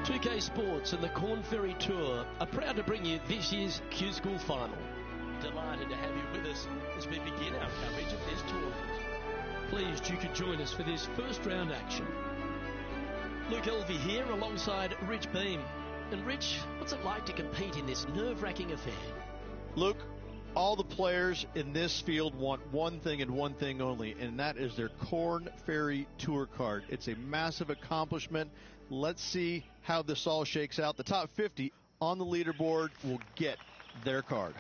2K Sports and the Corn Ferry Tour are proud to bring you this year's Q School Final. Delighted to have you with us as we begin our coverage of this tournament. Pleased you could join us for this first round action. Luke Elvey here alongside Rich Beam. And Rich, what's it like to compete in this nerve-wracking affair? Luke, all the players in this field want one thing and one thing only, and that is their Corn Ferry Tour card. It's a massive accomplishment. Let's see how this all shakes out. The top 50 on the leaderboard will get their card.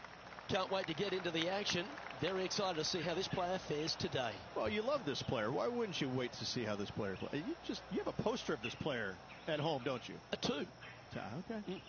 Can't wait to get into the action. Very excited to see how this player fares today. Well, you love this player. Why wouldn't you wait to see how this player plays? You have a poster of this player at home, don't you? A two. Okay.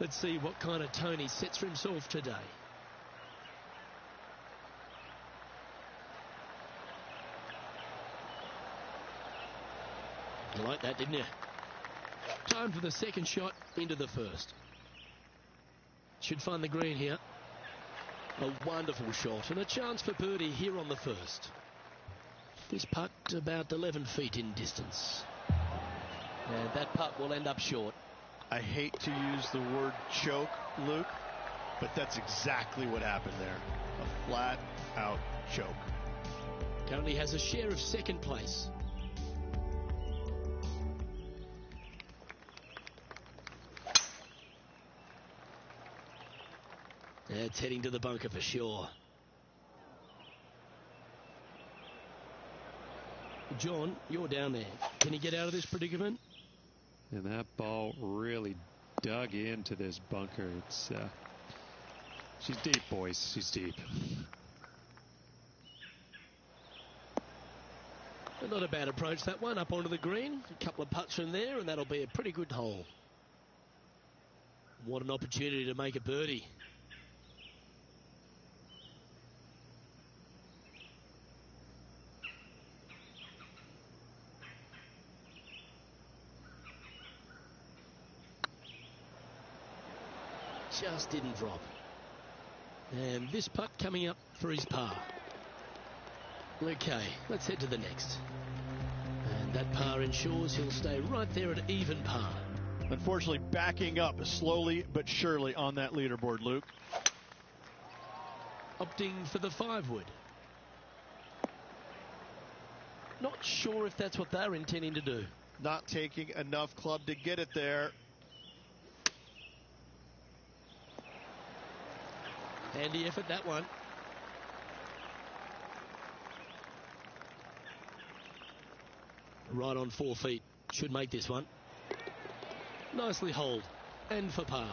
Let's see what kind of tone he sets for himself today. You like that, didn't you? Time for the second shot into the first. Should find the green here. A wonderful shot and a chance for birdie here on the first. This putt about 11 feet in distance. And that putt will end up short. I hate to use the word choke, Luke, but that's exactly what happened there. A flat-out choke. Currently has a share of second place. It's heading to the bunker for sure. John, you're down there. Can he get out of this predicament? And that ball really dug into this bunker. It's she's deep, boys. She's deep. Not a bad approach, that one, up onto the green. A couple of putts from there, and that'll be a pretty good hole. What an opportunity to make a birdie. Just didn't drop. And this putt coming up for his par. Okay, let's head to the next. And that par ensures he'll stay right there at even par. Unfortunately, backing up slowly but surely on that leaderboard, Luke. Opting for the 5-wood. Not sure if that's what they're intending to do. Not taking enough club to get it there. Handy effort, that one. Right on 4 feet. Should make this one. Nicely holed. And for par.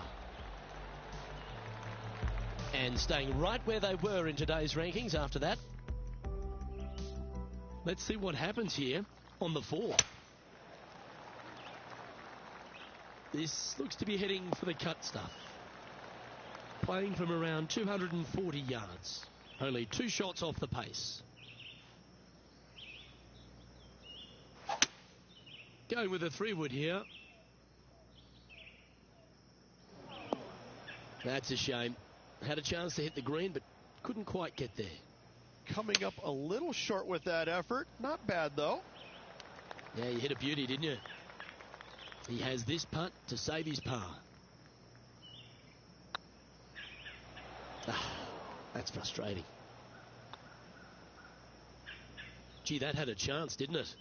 And staying right where they were in today's rankings after that. Let's see what happens here on the 4. This looks to be heading for the cut stuff. Playing from around 240 yards. Only 2 shots off the pace. Going with a 3-wood here. That's a shame. Had a chance to hit the green, but couldn't quite get there. Coming up a little short with that effort. Not bad, though. Yeah, you hit a beauty, didn't you? He has this putt to save his par. That's frustrating. Gee, that had a chance, didn't it?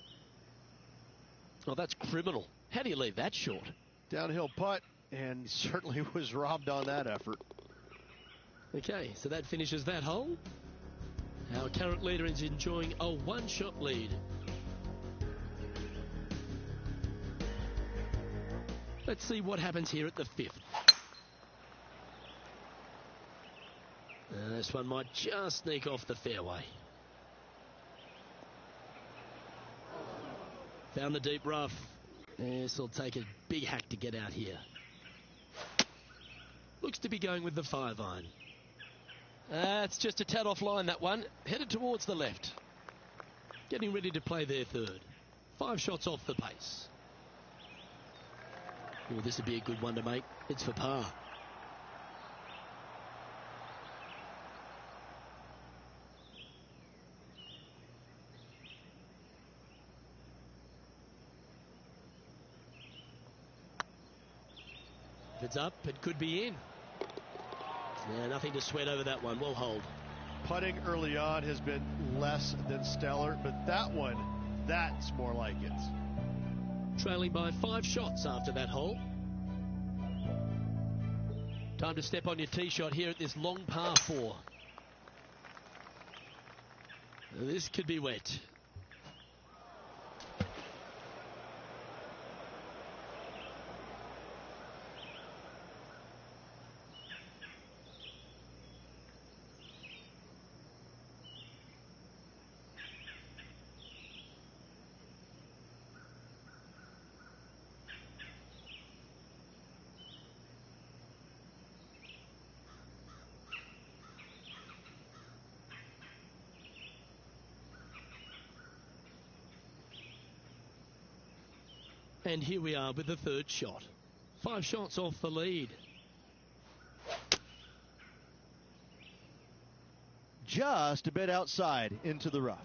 Oh, that's criminal. How do you leave that short? Downhill putt, and certainly was robbed on that effort. Okay, so that finishes that hole. Our current leader is enjoying a 1-shot lead. Let's see what happens here at the 5th. This one might just sneak off the fairway. Found the deep rough. This will take a big hack to get out here. Looks to be going with the 5-iron. It's just a tad off line, that one. Headed towards the left. Getting ready to play their third. 5 shots off the pace. Oh, this would be a good one to make. It's for par. If it's up, it could be in. Yeah, nothing to sweat over that one. Well hold. Putting early on has been less than stellar, but that one, that's more like it. Trailing by 5 shots after that hole. Time to step on your tee shot here at this long par 4. This could be wet. And here we are with the third shot. 5 shots off the lead. Just a bit outside into the rough.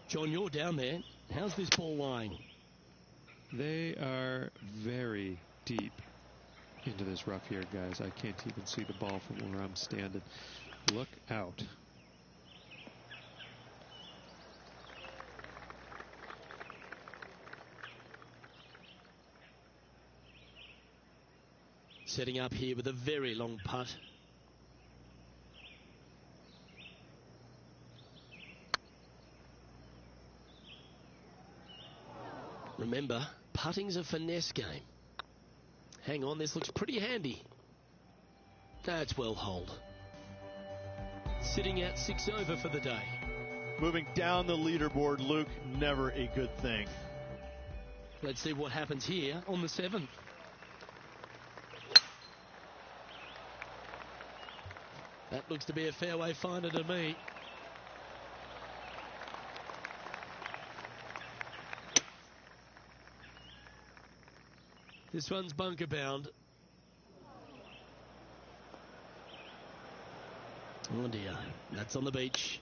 John, you're down there. How's this ball lying? They are very deep into this rough here, guys. I can't even see the ball from where I'm standing. Look out. Setting up here with a very long putt. Remember, putting's a finesse game. Hang on, this looks pretty handy. That's well holed. Sitting at 6 over for the day. Moving down the leaderboard, Luke, never a good thing. Let's see what happens here on the 7th. That looks to be a fairway finder to me. This one's bunker bound. Oh dear, that's on the beach.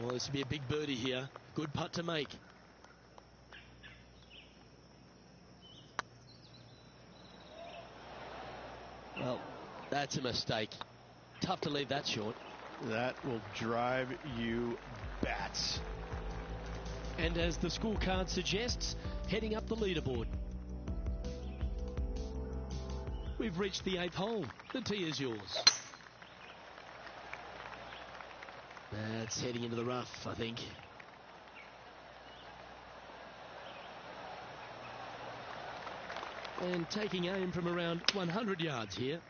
Well, this would be a big birdie here. Good putt to make. Well, that's a mistake. Tough to leave that short. That will drive you bats. And as the scorecard suggests, heading up the leaderboard. We've reached the 8th hole. The tee is yours. That's heading into the rough, I think. And taking aim from around 100 yards here.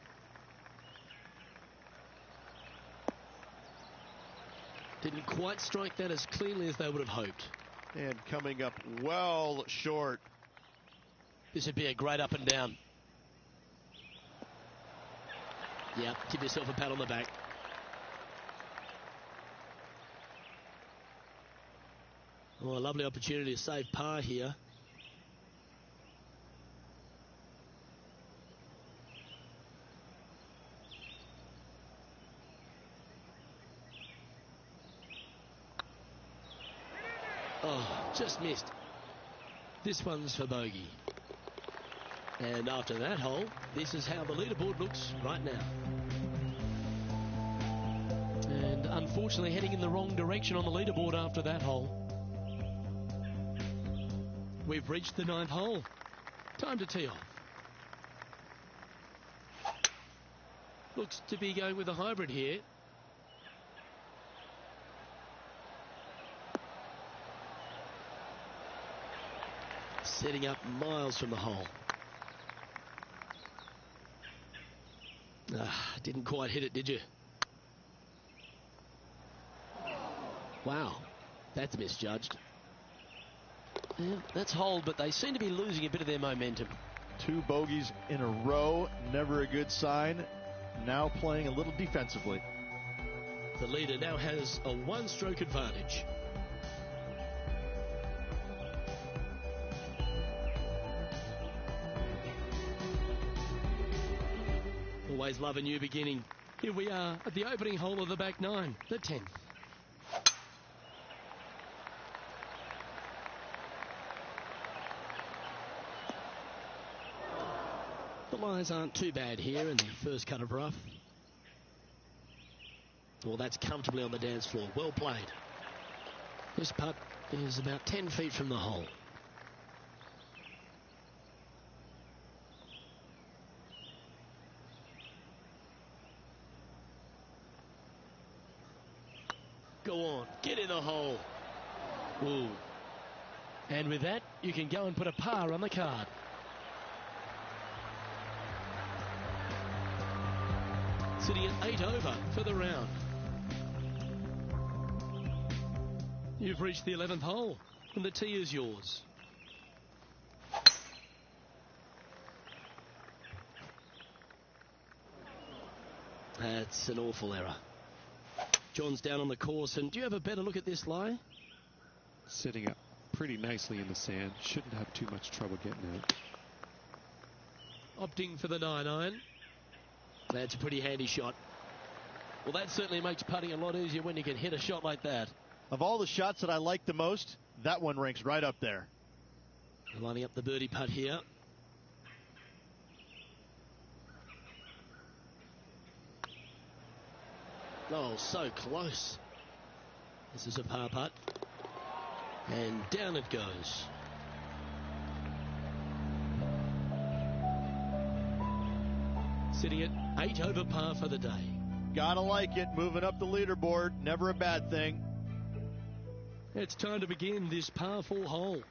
Didn't quite strike that as cleanly as they would have hoped. And coming up well short. This would be a great up and down. Yeah, give yourself a pat on the back. Oh, a lovely opportunity to save par here. Oh, just missed. This one's for bogey. And after that hole, this is how the leaderboard looks right now. And unfortunately heading in the wrong direction on the leaderboard after that hole. We've reached the 9th hole. Time to tee off. Looks to be going with a hybrid here. Setting up miles from the hole. Didn't quite hit it, did you? Wow, that's misjudged. Yeah, that's hold, but they seem to be losing a bit of their momentum. 2 bogeys in a row, never a good sign. Now playing a little defensively. The leader now has a 1-stroke advantage. Always love a new beginning. Here we are at the opening hole of the back 9, the 10th. The lies aren't too bad here in the first cut of rough. Well, that's comfortably on the dance floor. Well played. This putt is about 10 feet from the hole. Go on, get in the hole. Ooh. And with that, you can go and put a par on the card. Sitting at 8 over for the round. You've reached the 11th hole, and the tee is yours. That's an awful error. John's down on the course, and do you have a better look at this lie? Sitting up pretty nicely in the sand. Shouldn't have too much trouble getting out. Opting for the 9-iron. That's a pretty handy shot. Well, that certainly makes putting a lot easier when you can hit a shot like that. Of all the shots that I like the most, that one ranks right up there. Lining up the birdie putt here. Oh, so close. This is a par putt. And down it goes. Sitting at 8 over par for the day. Gotta like it, moving up the leaderboard, never a bad thing. It's time to begin this par 4 hole.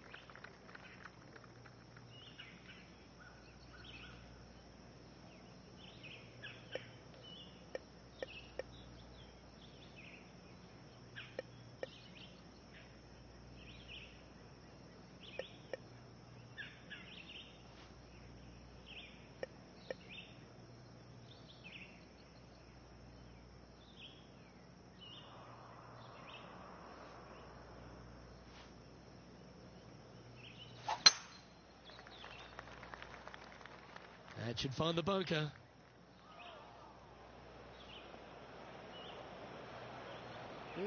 That should find the bunker.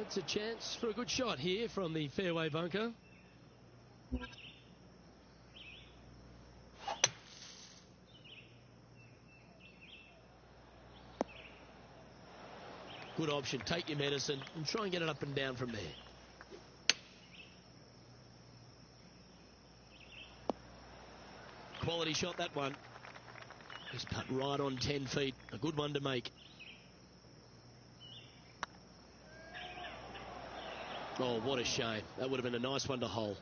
It's a chance for a good shot here from the fairway bunker. Good option. Take your medicine and try and get it up and down from there. Quality shot, that one. Just putt right on 10 feet. A good one to make. Oh, what a shame. That would have been a nice one to hole.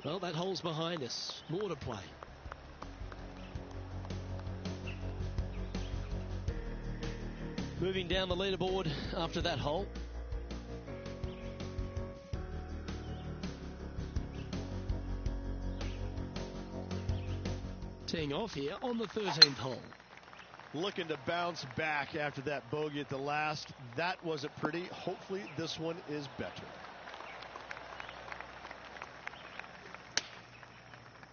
Well, that hole's behind us. More to play. Moving down the leaderboard after that hole. Teeing off here on the 13th hole. Looking to bounce back after that bogey at the last. That wasn't pretty. Hopefully this one is better.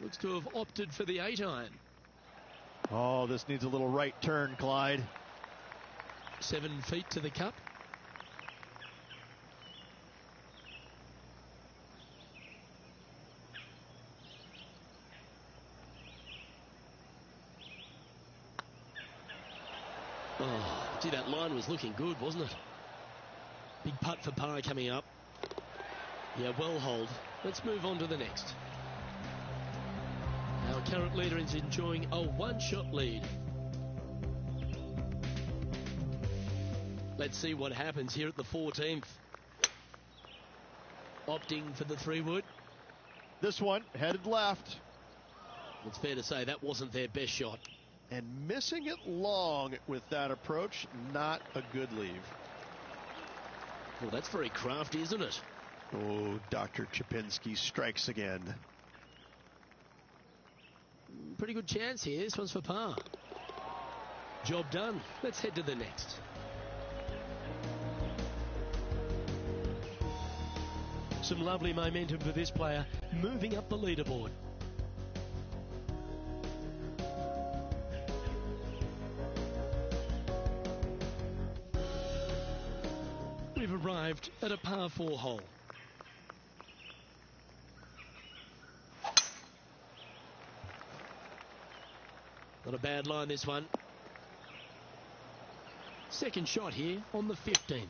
Looks to have opted for the 8-iron. Oh, this needs a little right turn, Clyde. 7 feet to the cup. Oh, gee, that line was looking good, wasn't it? Big putt for par coming up. Yeah, well hold. Let's move on to the next. Our current leader is enjoying a one-shot lead. Let's see what happens here at the 14th. Opting for the 3-wood. This one headed left. It's fair to say that wasn't their best shot. And missing it long with that approach, not a good leave. Well, that's very crafty, isn't it? Oh, Dr. Chapinski strikes again. Pretty good chance here. This one's for par. Job done. Let's head to the next. Some lovely momentum for this player, moving up the leaderboard. We've arrived at a par 4 hole. Not a bad line, this one. Second shot here on the 15th.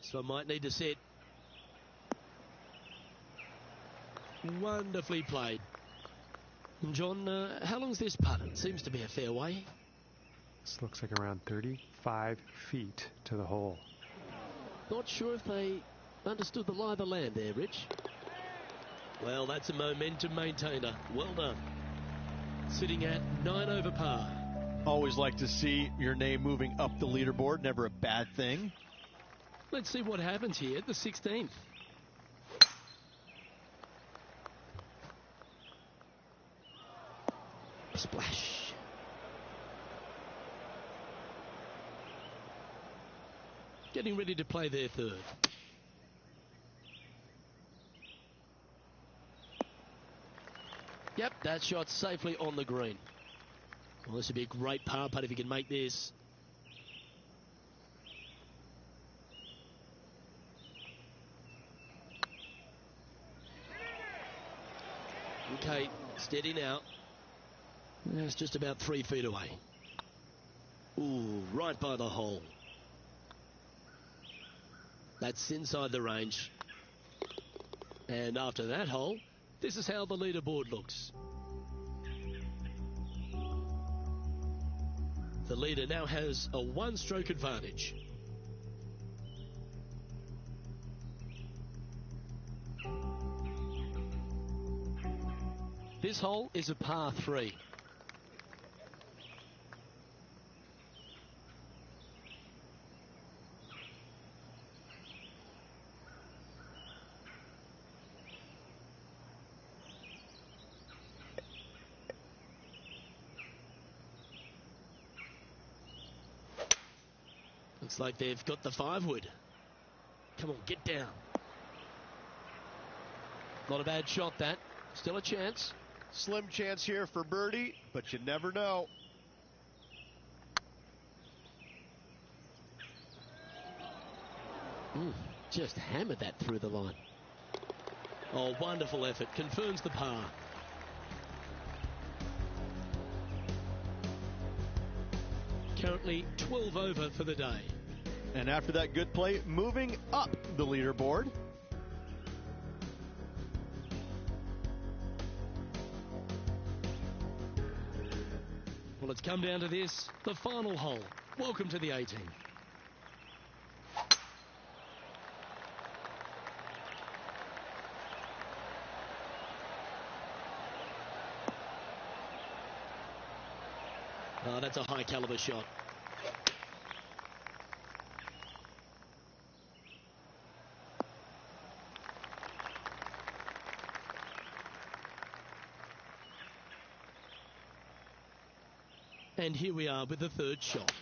So I might need to set. Wonderfully played. And John, how long's this putt? It seems to be a fair way. This looks like around 35 feet to the hole. Not sure if they understood the lie of the land there, Rich. Well, that's a momentum maintainer. Well done. Sitting at 9 over par. Always like to see your name moving up the leaderboard. Never a bad thing. Let's see what happens here at the 16th. Splash. Getting ready to play their third. Yep, that shot safely on the green. Well, this would be a great par putt if he can make this. Okay, steady now. It's just about 3 feet away. Ooh, right by the hole. That's inside the range. And after that hole, this is how the leaderboard looks. The leader now has a 1-stroke advantage. This hole is a par 3. Looks like they've got the 5-wood. Come on, get down. Not a bad shot, that. Still a chance. Slim chance here for birdie, but you never know. Just hammered that through the line. Oh, wonderful effort. Confirms the par. Currently 12 over for the day. And after that good play, moving up the leaderboard. Well, it's come down to this, the final hole. Welcome to the 18. Oh, that's a high caliber shot. And here we are with the third shot.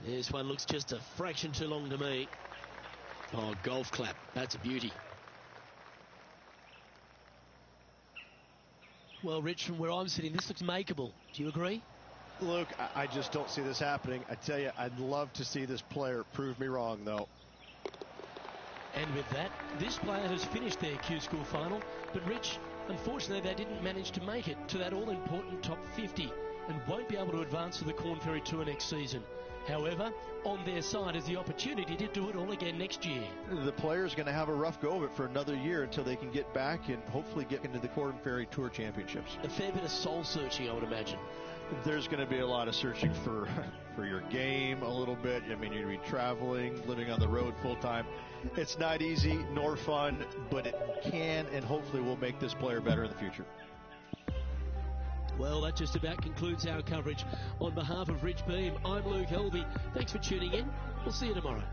This one looks just a fraction too long to me. Oh, golf clap. That's a beauty. Well, Rich, from where I'm sitting, this looks makeable. Do you agree? Luke, I just don't see this happening. I tell you, I'd love to see this player prove me wrong, though. And with that, this player has finished their Q School final. But, Rich, unfortunately, they didn't manage to make it to that all-important top 50 and won't be able to advance to the Corn Ferry Tour next season. However, on their side is the opportunity to do it all again next year. The player's going to have a rough go of it for another year until they can get back and hopefully get into the Corn Ferry Tour Championships. A fair bit of soul-searching, I would imagine. There's going to be a lot of searching for your game a little bit. I mean, you're going to be traveling, living on the road full-time. It's not easy nor fun, but it can and hopefully will make this player better in the future. Well, that just about concludes our coverage. On behalf of Ridge Beam, I'm Luke Helvey. Thanks for tuning in. We'll see you tomorrow.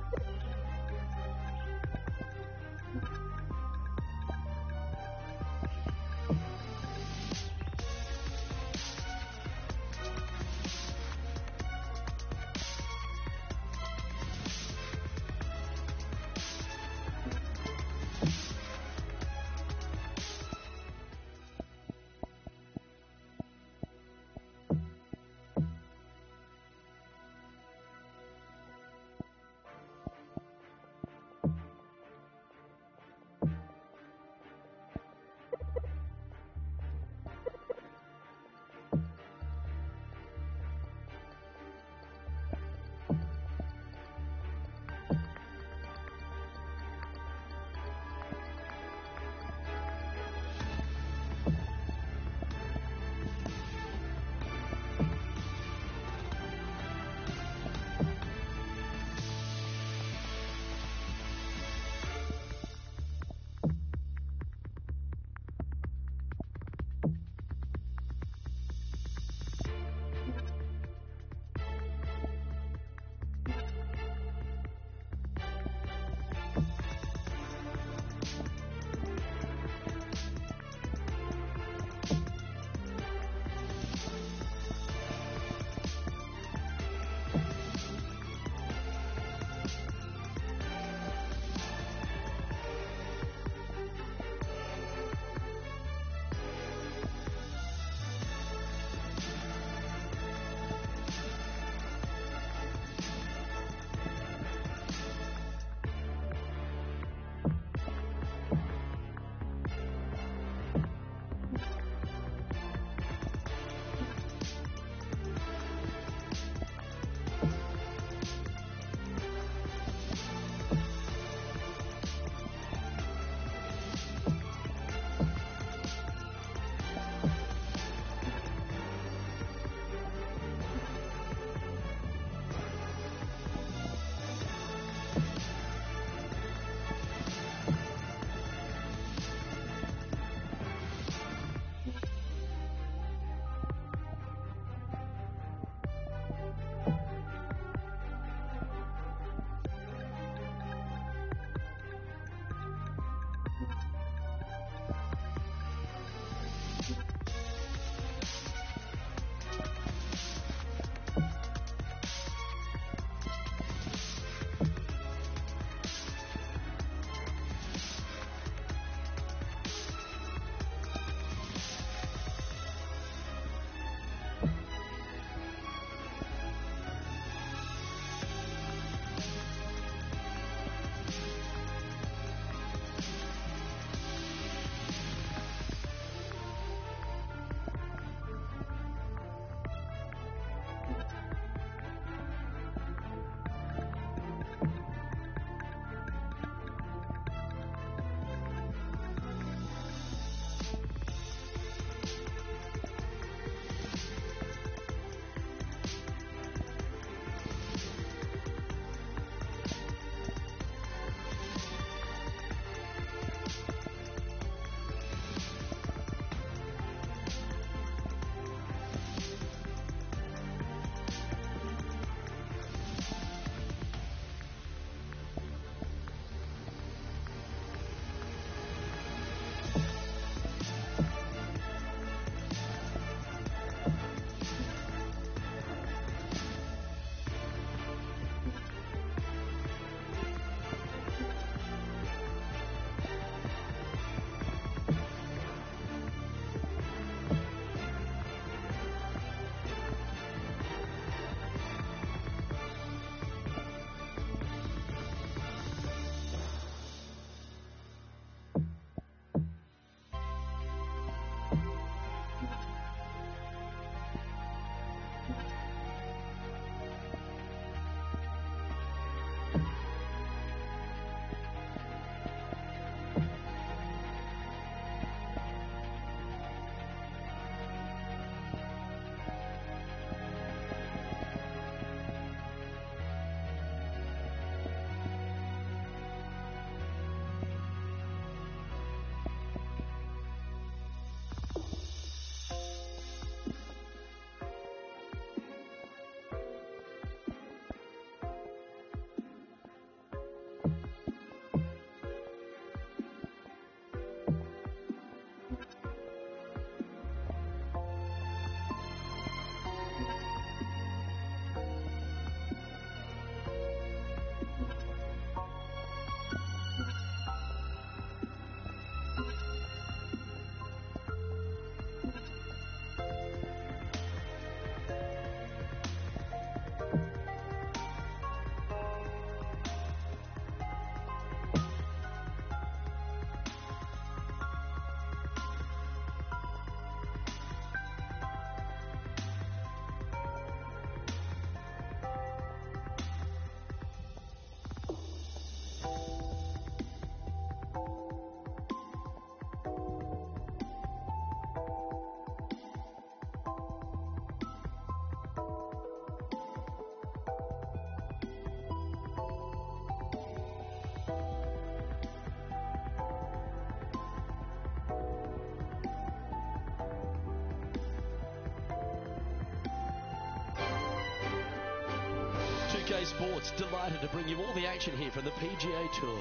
PGA Sports, delighted to bring you all the action here from the PGA Tour.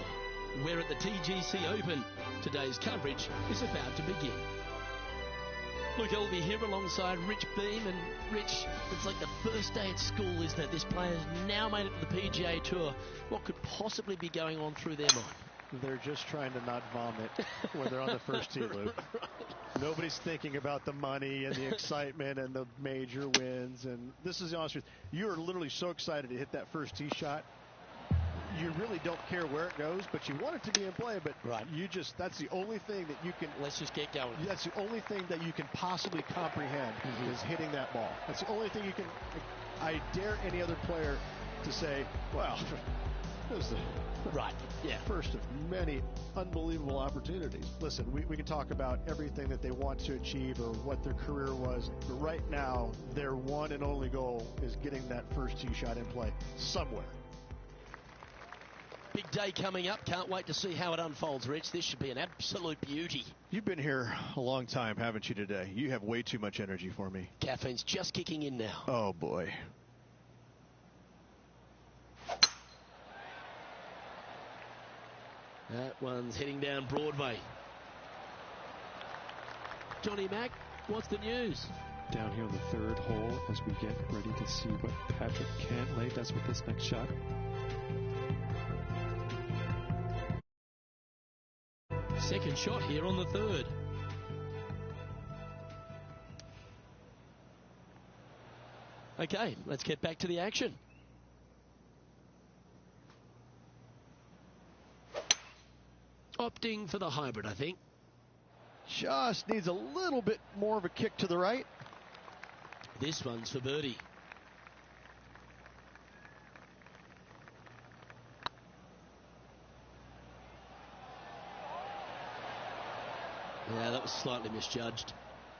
We're at the TGC Open. Today's coverage is about to begin. Luke Elvey here alongside Rich Beam. And Rich, it's like the first day at school, isn't it? This player's now made it to the PGA Tour. What could possibly be going on through their mind? They're just trying to not vomit when they're on the first tee, Luke. Nobody's thinking about the money and the excitement and the major wins. And this is the honest truth. You are literally so excited to hit that first tee shot. You really don't care where it goes, but you want it to be in play. But that's the only thing that you can. Let's just get going. That's the only thing that you can possibly comprehend is hitting that ball. That's the only thing you can. I dare any other player to say, well, this is the first of many unbelievable opportunities. Listen, we can talk about everything that they want to achieve or what their career was, but right now, their one and only goal is getting that first tee shot in play somewhere. Big day coming up. Can't wait to see how it unfolds, Rich. This should be an absolute beauty. You've been here a long time, haven't you, today? You have way too much energy for me. Caffeine's just kicking in now. Oh, boy. That one's heading down Broadway. Johnny Mack, what's the news? Down here on the third hole as we get ready to see what Patrick Cantlay does with this next shot. Second shot here on the third. Okay, let's get back to the action. Opting for the hybrid, I think. Just needs a little bit more of a kick to the right. This one's for birdie. Yeah, that was slightly misjudged.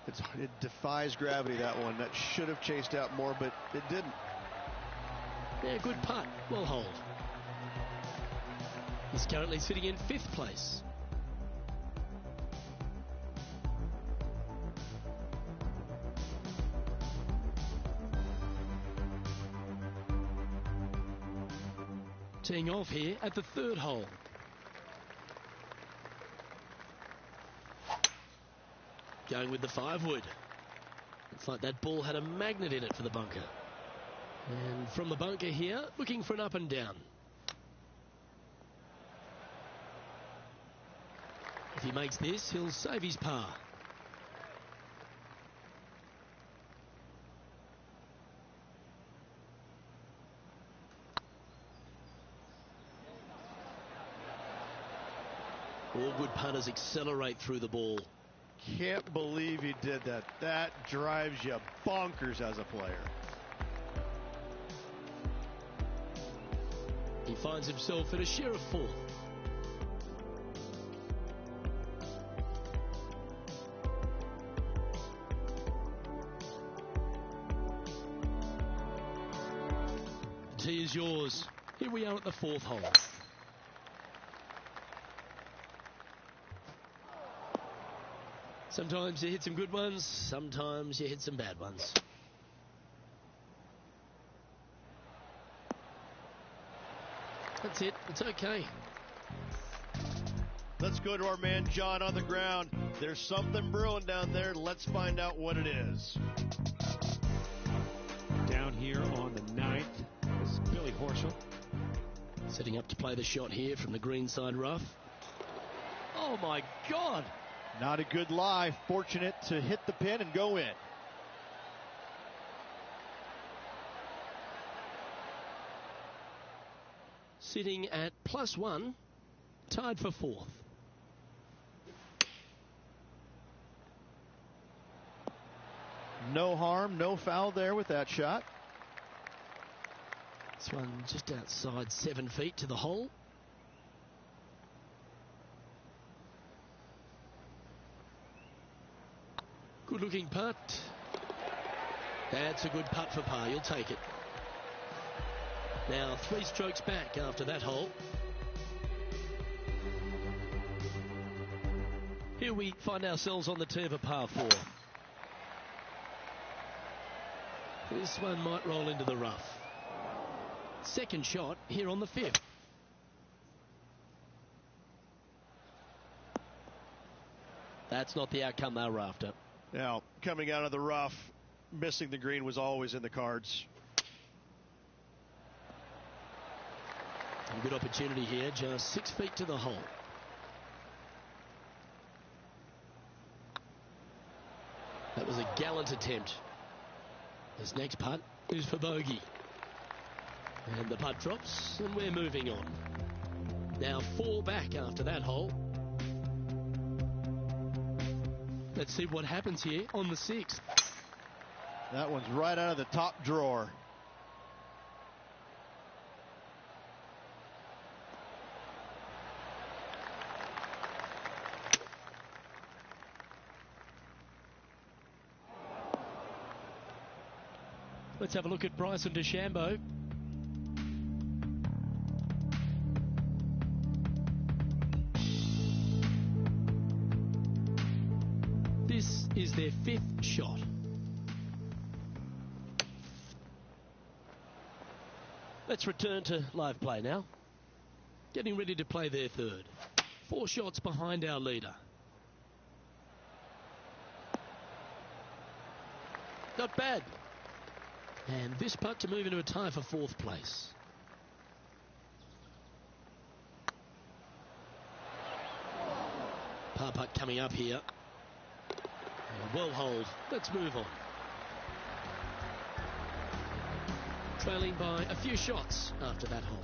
It defies gravity, that one. That should have chased out more, but it didn't. Yeah, good putt. Well hold. He's currently sitting in 5th place. Teeing off here at the 3rd hole. Going with the 5-wood. It's like that ball had a magnet in it for the bunker. And from the bunker here, looking for an up and down. If he makes this, he'll save his par. All good putters accelerate through the ball. Can't believe he did that. That drives you bonkers as a player. He finds himself at a share of 4th. Tee is yours. Here we are at the 4th hole. Sometimes you hit some good ones, sometimes you hit some bad ones. That's it, it's okay. Let's go to our man John on the ground. There's something brewing down there. Let's find out what it is. Down here on the 9th is Billy Horschel. Setting up to play the shot here from the greenside rough. Oh my God! Not a good lie. Fortunate to hit the pin and go in. Sitting at +1, tied for 4th. No harm, no foul there with that shot. This one just outside 7 feet to the hole. Good looking putt. That's a good putt for par. You'll take it. Now 3 strokes back after that hole. Here we find ourselves on the tee of a par 4. This one might roll into the rough. second shot here on the 5th. That's not the outcome they were after. Now, coming out of the rough, missing the green was always in the cards. A good opportunity here, just 6 feet to the hole. That was a gallant attempt. This next putt is for bogey. And the putt drops, and we're moving on. Now 4 back after that hole. Let's see what happens here on the 6th. That one's right out of the top drawer. Let's have a look at Bryson DeChambeau. This is their 5th shot. Let's return to live play now. Getting ready to play their 3rd. 4 shots behind our leader. Not bad. And this putt to move into a tie for 4th place. Par putt coming up here. Well hold. Let's move on. Trailing by a few shots after that hole.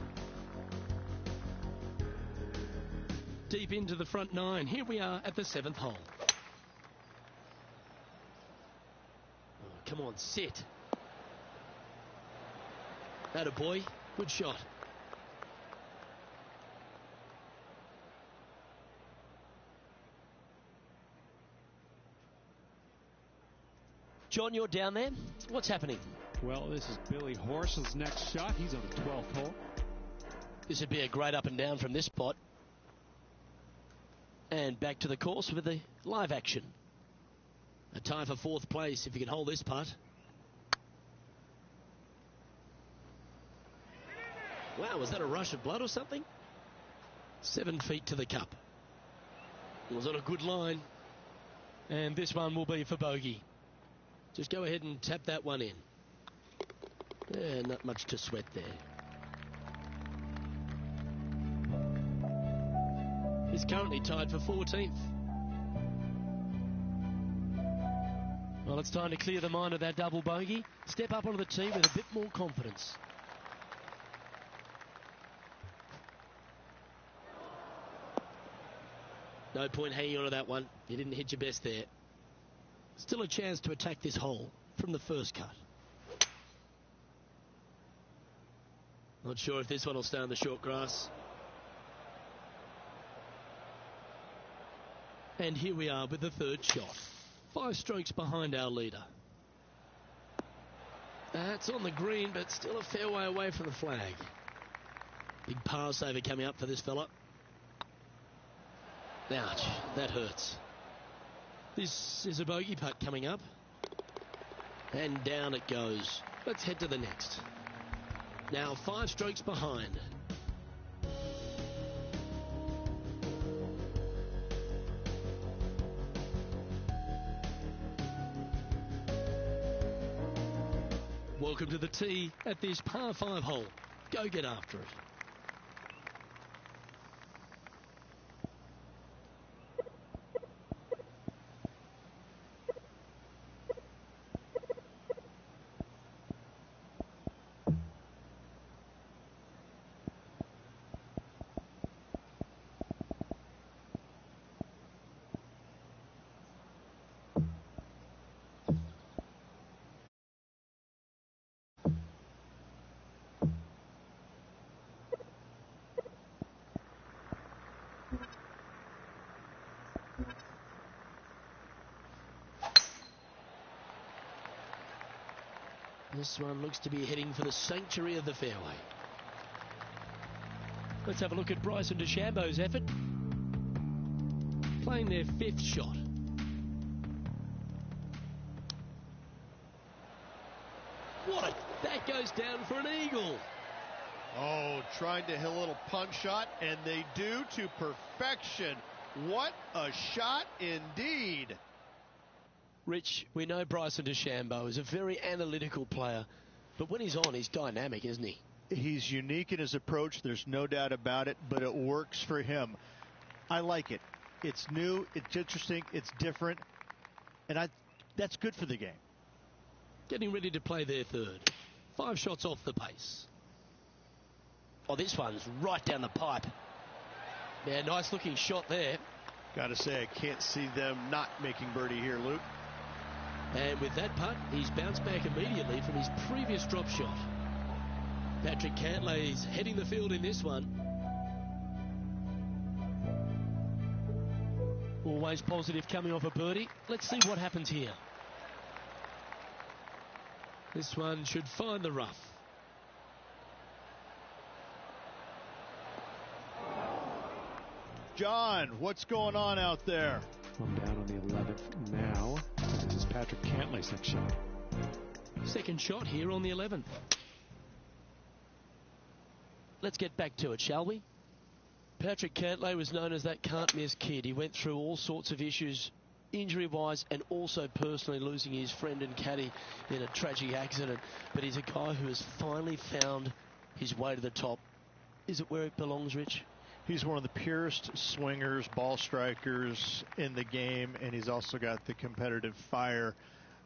Deep into the front 9. Here we are at the 7th hole. Oh, come on, sit. Atta boy, good shot. John, you're down there. What's happening? Well, this is Billy Horschel's next shot. He's on the 12th hole. This would be a great up and down from this spot. And back to the course with the live action. A tie for 4th place if you can hold this putt. Wow, was that a rush of blood or something? 7 feet to the cup. It was on a good line. And this one will be for bogey. Just go ahead and tap that one in. Yeah, not much to sweat there. He's currently tied for 14th. Well, it's time to clear the mind of that double bogey. Step up onto the tee with a bit more confidence. No point hanging on to that one. You didn't hit your best there. Still a chance to attack this hole from the first cut. Not sure if this one will stay on the short grass. And here we are with the 3rd shot. 5 strokes behind our leader. That's on the green, but still a fair way away from the flag. Big par saver coming up for this fella. Ouch, that hurts. This is a bogey putt coming up. And down it goes. Let's head to the next. Now 5 strokes behind. Welcome to the tee at this par 5 hole. Go get after it. This one looks to be heading for the sanctuary of the fairway. Let's have a look at Bryson DeChambeau's effort. Playing their 5th shot. That goes down for an eagle. Oh, trying to hit a little punch shot, and they do to perfection. What a shot indeed. Rich, we know Bryson DeChambeau is a very analytical player, but when he's on, he's dynamic, isn't he? He's unique in his approach, there's no doubt about it, but it works for him. I like it. It's new, it's interesting, it's different, and that's good for the game. Getting ready to play their third. 5 shots off the pace. Oh, this one's right down the pipe. Yeah, nice looking shot there. Gotta say, I can't see them not making birdie here, Luke. And with that putt, he's bounced back immediately from his previous drop shot. Patrick Cantlay is heading the field in this one. Always positive coming off a birdie. Let's see what happens here. This one should find the rough. John, what's going on out there? I'm down on the 11th now. This is Patrick Cantlay's next shot. Second shot here on the 11th. Let's get back to it, shall we? Patrick Cantlay was known as that can't-miss kid. He went through all sorts of issues, injury-wise and also personally, losing his friend and caddy in a tragic accident. But he's a guy who has finally found his way to the top. Is it where it belongs, Rich? He's one of the purest swingers, ball strikers in the game, and he's also got the competitive fire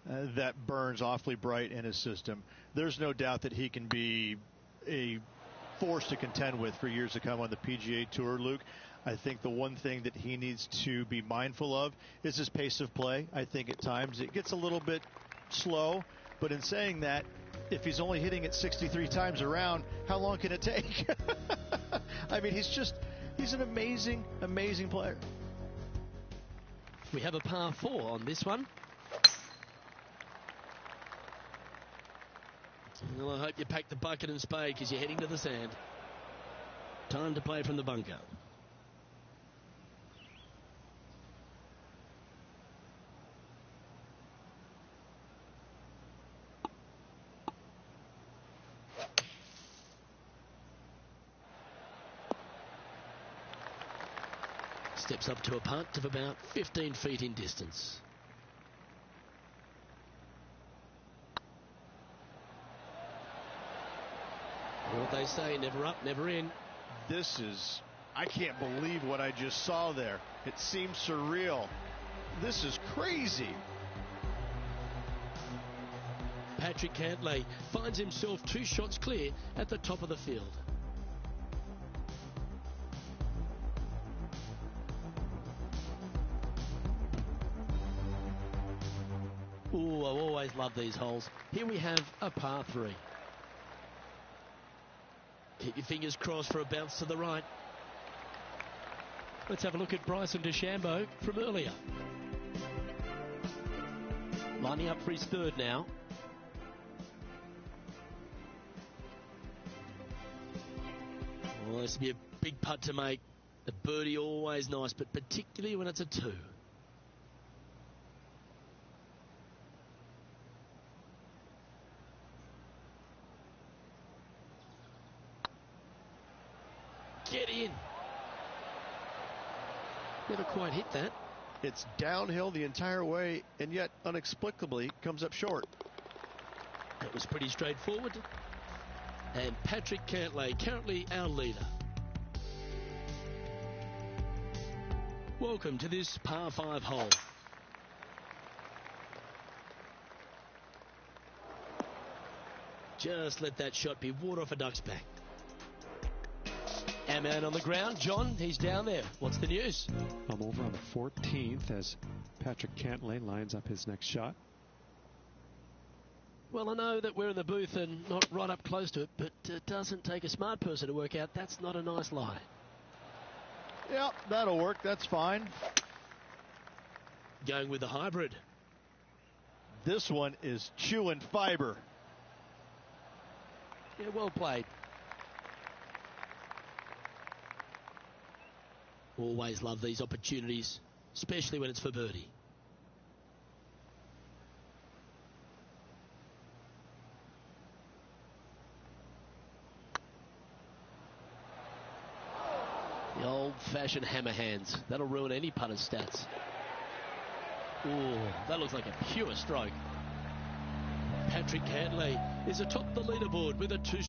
that burns awfully bright in his system. There's no doubt that he can be a force to contend with for years to come on the PGA Tour, Luke. I think the one thing that he needs to be mindful of is his pace of play. I think at times it gets a little bit slow, but in saying that, if he's only hitting it 63 times around, how long can it take? I mean, he's an amazing, amazing player. We have a par 4 on this one. Well, I hope you pack the bucket and spade because you're heading to the sand. Time to play from the bunker. Steps up to a putt of about 15 feet in distance. What they say, never up, never in. I can't believe what I just saw there. It seems surreal. This is crazy. Patrick Cantlay finds himself 2 shots clear at the top of the field. Ooh, I always love these holes. Here we have a par 3. Keep your fingers crossed for a bounce to the right. Let's have a look at Bryson DeChambeau from earlier. Lining up for his third now. Well, this will be a big putt to make. A birdie always nice, but particularly when it's a 2. Get in. Never quite hit that. It's downhill the entire way, and yet inexplicably comes up short. That was pretty straightforward. And Patrick Cantlay, currently our leader. Welcome to this par 5 hole. Just let that shot be water off a duck's back. Our man on the ground, John, he's down there. What's the news? I'm over on the 14th as Patrick Cantlay lines up his next shot. Well, I know that we're in the booth and not right up close to it, but it doesn't take a smart person to work out that's not a nice lie. Yep, that'll work. That's fine. Going with the hybrid. This one is chewing fiber. Yeah, well played. Always love these opportunities, especially when it's for birdie. old-fashioned hammer hands. That'll ruin any putter's stats. Ooh, that looks like a pure stroke. Patrick Cantlay is atop the leaderboard with a 2-stroke.